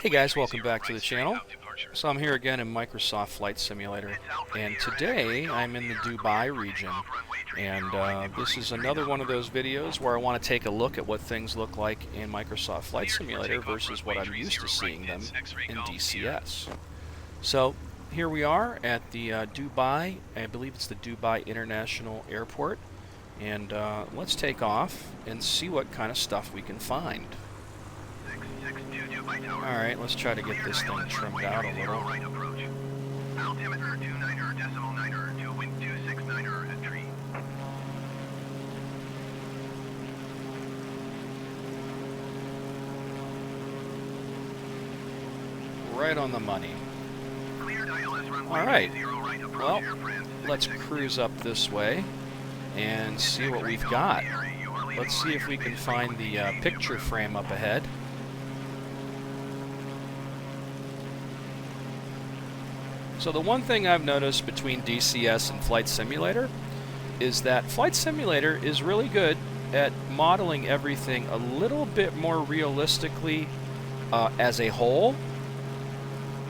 Hey guys, welcome back to the channel. So I'm here again in Microsoft Flight Simulator, and today I'm in the Dubai region, and this is another one of those videos where I want to take a look at what things look like in Microsoft Flight Simulator versus what I'm used to seeing them in DCS. So here we are at the Dubai, I believe it's the Dubai International Airport, and let's take off and see what kind of stuff we can find. Alright, let's try to get this thing trimmed out a little. Altimeter 29er, decimal 9er, to wind 269er at tree. Right on the money. Alright, well, let's cruise up this way and see what we've got. Let's see if we can find the picture frame up ahead. So the one thing I've noticed between DCS and Flight Simulator is that Flight Simulator is really good at modeling everything a little bit more realistically as a whole.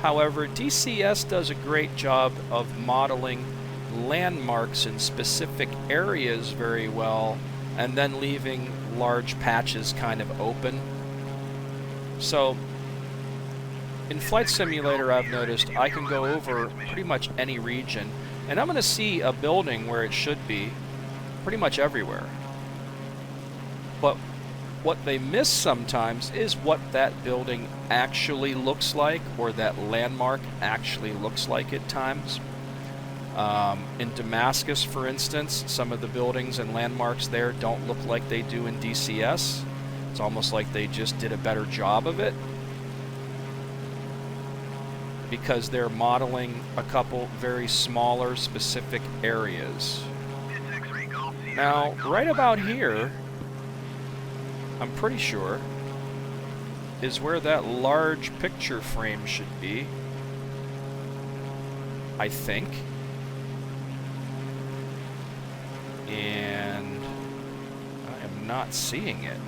However, DCS does a great job of modeling landmarks in specific areas very well, and then leaving large patches kind of open. So in Flight Simulator, I've noticed I can go over pretty much any region, and I'm going to see a building where it should be pretty much everywhere. But what they miss sometimes is what that building actually looks like, or that landmark actually looks like at times. In Damascus, for instance, some of the buildings and landmarks there don't look like they do in DCS. It's almost like they just did a better job of it, because they're modeling a couple very smaller specific areas. Now, right about here, I'm pretty sure, is where that large picture frame should be. I think. And I am not seeing it.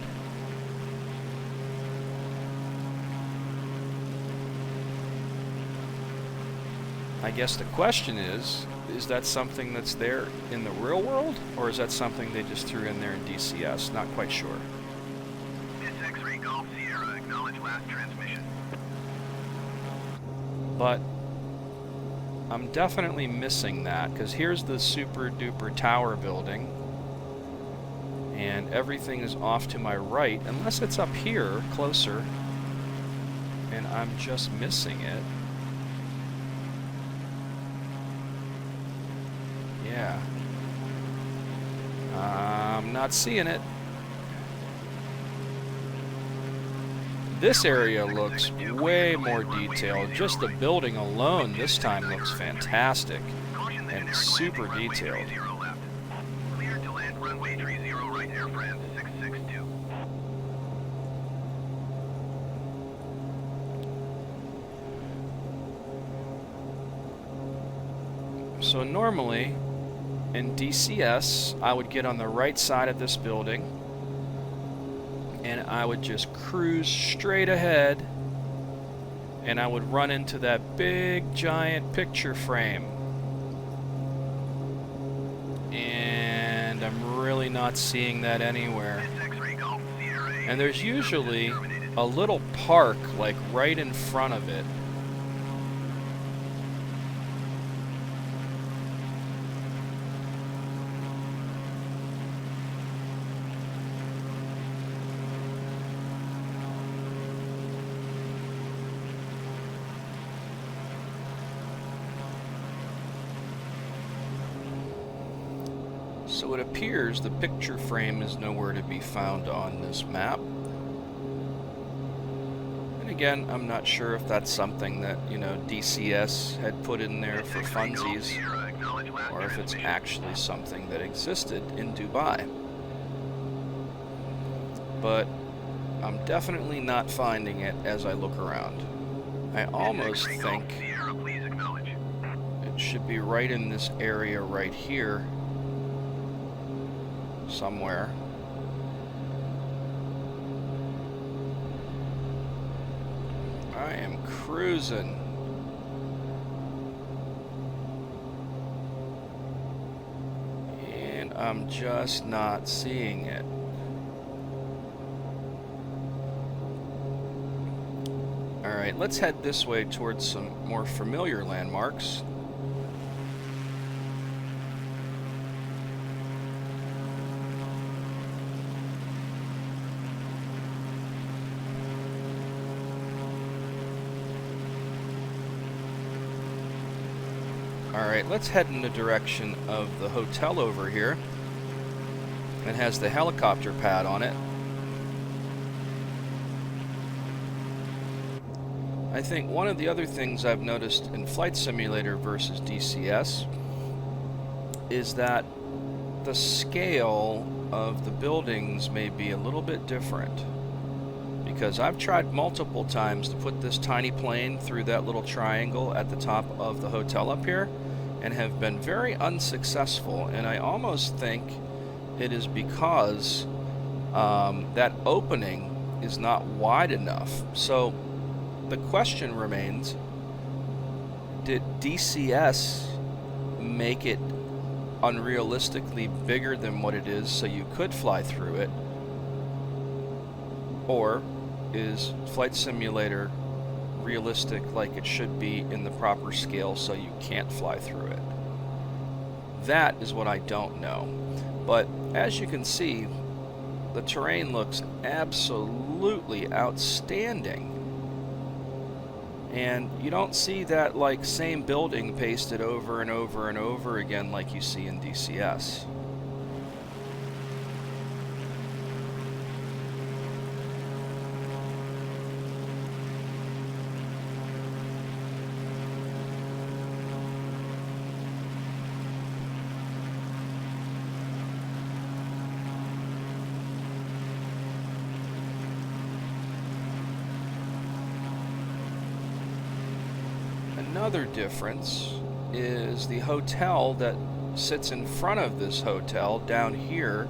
I guess the question is that something that's there in the real world, or is that something they just threw in there in DCS? Not quite sure. X-ray Golf Sierra, acknowledge last transmission. But I'm definitely missing that, because here's the super duper tower building, and everything is off to my right, unless it's up here closer, and I'm just missing it. Yeah. I'm not seeing it. This area looks way more detailed. Just the building alone this time looks fantastic and super detailed. So normally, in DCS, I would get on the right side of this building, and I would just cruise straight ahead, and I would run into that big giant picture frame. And I'm really not seeing that anywhere. And there's usually a little park like right in front of it. So it appears the picture frame is nowhere to be found on this map. And again, I'm not sure if that's something that, you know, DCS had put in there for funsies, or if it's actually something that existed in Dubai. But I'm definitely not finding it as I look around. I almost think it should be right in this area right here somewhere. I am cruising. And I'm just not seeing it. Alright, let's head this way towards some more familiar landmarks. Alright, let's head in the direction of the hotel over here. It has the helicopter pad on it. I think one of the other things I've noticed in Flight Simulator versus DCS is that the scale of the buildings may be a little bit different. Because I've tried multiple times to put this tiny plane through that little triangle at the top of the hotel up here, and have been very unsuccessful. And I almost think it is because that opening is not wide enough. So the question remains, did DCS make it unrealistically bigger than what it is so you could fly through it? Or is Flight Simulator realistic like it should be in the proper scale so you can't fly through it? That is what I don't know. But as you can see, the terrain looks absolutely outstanding. And you don't see that like same building pasted over and over and over again like you see in DCS. Another difference is the hotel that sits in front of this hotel down here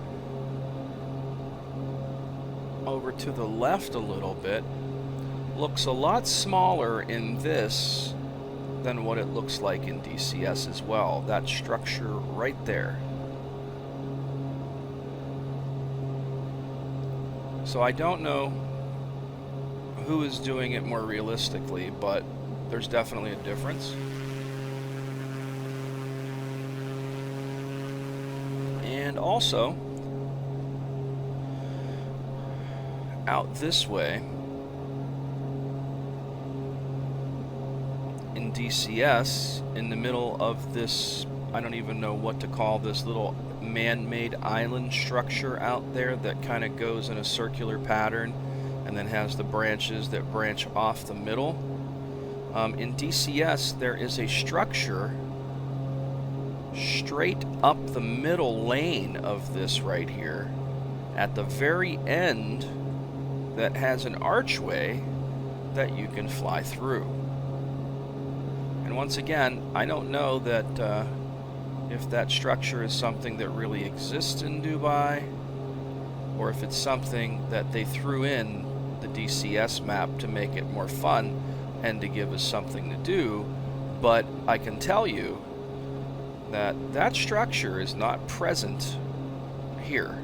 over to the left a little bit looks a lot smaller in this than what it looks like in DCS as well. That structure right there. So I don't know who is doing it more realistically, but there's definitely a difference. And also, out this way, in DCS, in the middle of this, I don't even know what to call this little man-made island structure out there that kind of goes in a circular pattern and then has the branches that branch off the middle. In DCS, there is a structure straight up the middle lane of this right here at the very end that has an archway that you can fly through. And once again, I don't know that if that structure is something that really exists in Dubai or if it's something that they threw in the DCS map to make it more fun and to give us something to do, but I can tell you that that structure is not present here.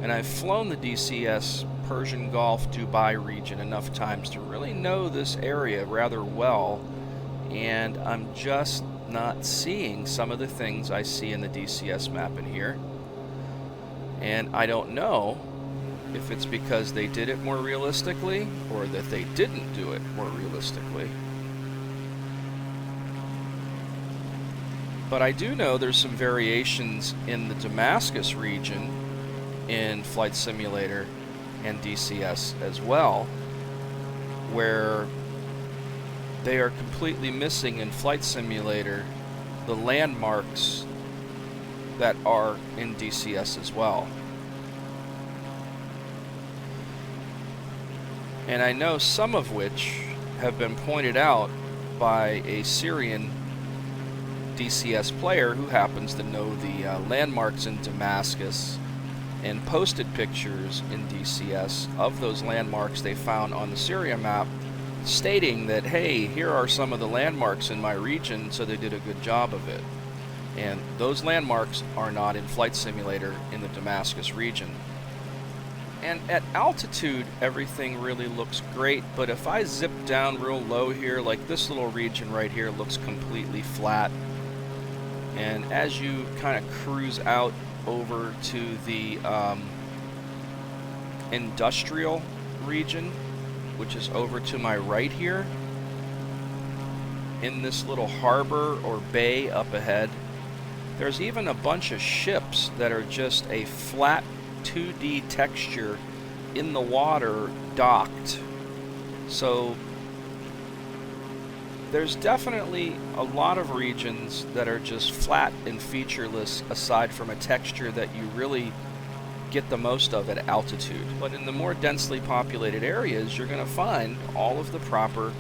And I've flown the DCS Persian Gulf Dubai region enough times to really know this area rather well, and I'm just not seeing some of the things I see in the DCS map in here. And I don't know if it's because they did it more realistically or that they didn't do it more realistically. But I do know there's some variations in the Damascus region in Flight Simulator and DCS as well, where they are completely missing in Flight Simulator the landmarks that are in DCS as well. And I know some of which have been pointed out by a Syrian DCS player who happens to know the landmarks in Damascus and posted pictures in DCS of those landmarks they found on the Syria map stating that, hey, here are some of the landmarks in my region, so they did a good job of it. And those landmarks are not in Flight Simulator in the Damascus region. And at altitude, everything really looks great, but if I zip down real low here, like this little region right here looks completely flat. And as you kind of cruise out over to the industrial region, which is over to my right here, in this little harbor or bay up ahead, there's even a bunch of ships that are just a flat 2D texture in the water docked. So there's definitely a lot of regions that are just flat and featureless, aside from a texture that you really get the most of at altitude. But in the more densely populated areas, you're going to find all of the proper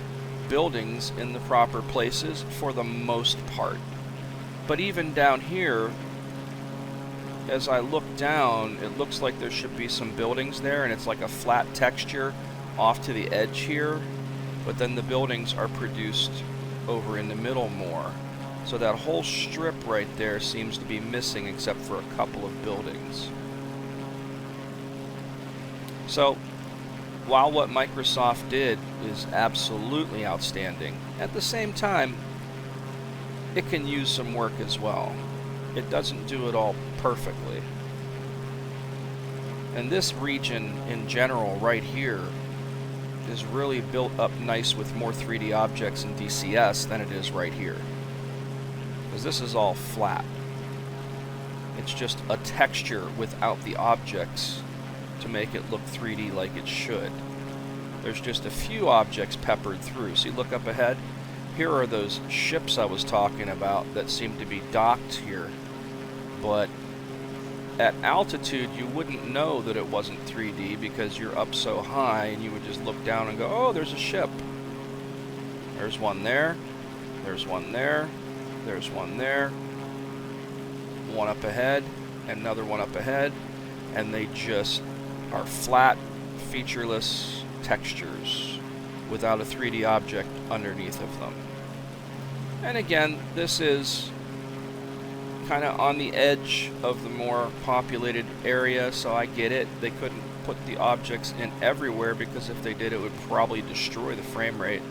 buildings in the proper places for the most part. But even down here, as I look down, it looks like there should be some buildings there, and it's like a flat texture off to the edge here, but then the buildings are produced over in the middle more. So that whole strip right there seems to be missing except for a couple of buildings. So while what Microsoft did is absolutely outstanding, at the same time, it can use some work as well. It doesn't do it all perfectly. And this region in general right here is really built up nice with more 3D objects in DCS than it is right here. Because this is all flat. It's just a texture without the objects to make it look 3D like it should. There's just a few objects peppered through. See, look up ahead. Here are those ships I was talking about that seem to be docked here. But at altitude, you wouldn't know that it wasn't 3D because you're up so high, and you would just look down and go, oh, there's a ship. There's one there. There's one there. There's one there. One up ahead. Another one up ahead. And they just are flat, featureless textures without a 3D object underneath of them. And again, this is kind of on the edge of the more populated area, so I get it. They couldn't put the objects in everywhere, because if they did, it would probably destroy the frame rate.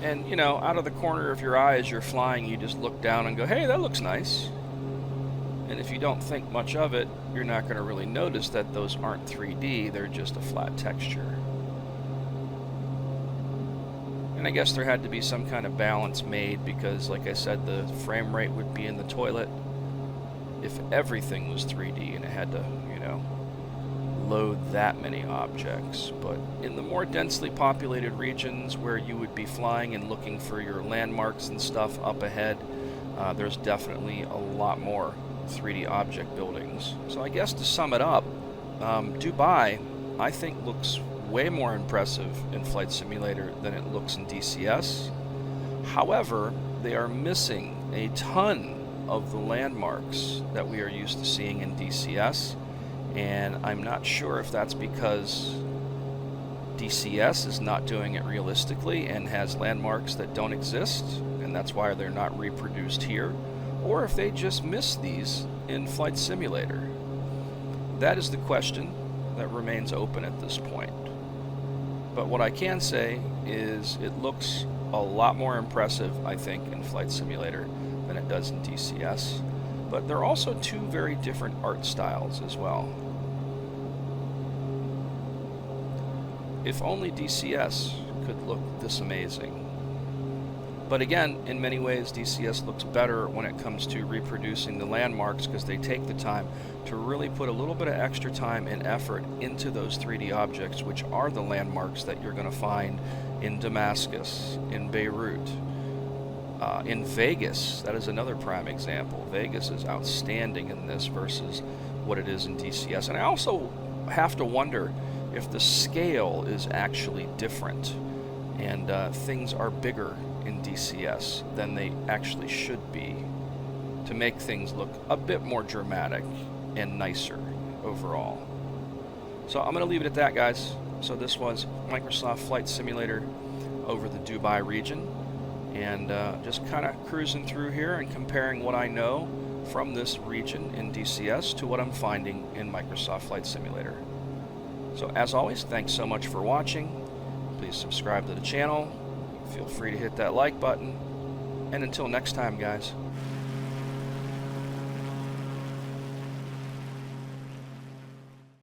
And, you know, out of the corner of your eye as you're flying, you just look down and go, hey, that looks nice. And if you don't think much of it, you're not going to really notice that those aren't 3D, they're just a flat texture. And I guess there had to be some kind of balance made, because, like I said, the frame rate would be in the toilet if everything was 3D and it had to, you know, load that many objects. But in the more densely populated regions where you would be flying and looking for your landmarks and stuff up ahead, there's definitely a lot more 3D object buildings. So I guess to sum it up, Dubai, I think, looks way more impressive in Flight Simulator than it looks in DCS. However, they are missing a ton of the landmarks that we are used to seeing in DCS, and I'm not sure if that's because DCS is not doing it realistically and has landmarks that don't exist, and that's why they're not reproduced here, or if they just miss these in Flight Simulator. That is the question that remains open at this point. But what I can say is it looks a lot more impressive, I think, in Flight Simulator than it does in DCS. But they're also two very different art styles as well. If only DCS could look this amazing. But again, in many ways, DCS looks better when it comes to reproducing the landmarks, because they take the time to really put a little bit of extra time and effort into those 3D objects, which are the landmarks that you're going to find in Damascus, in Beirut, in Vegas. That is another prime example. Vegas is outstanding in this versus what it is in DCS. And I also have to wonder if the scale is actually different, and things are bigger in DCS than they actually should be, to make things look a bit more dramatic and nicer overall. So I'm going to leave it at that, guys. So this was Microsoft Flight Simulator. over the Dubai region, and just kind of cruising through here and comparing what I know from this region in DCS to what I'm finding in Microsoft Flight Simulator. So as always, thanks so much for watching. Please subscribe to the channel. Feel free to hit that like button. And until next time, guys.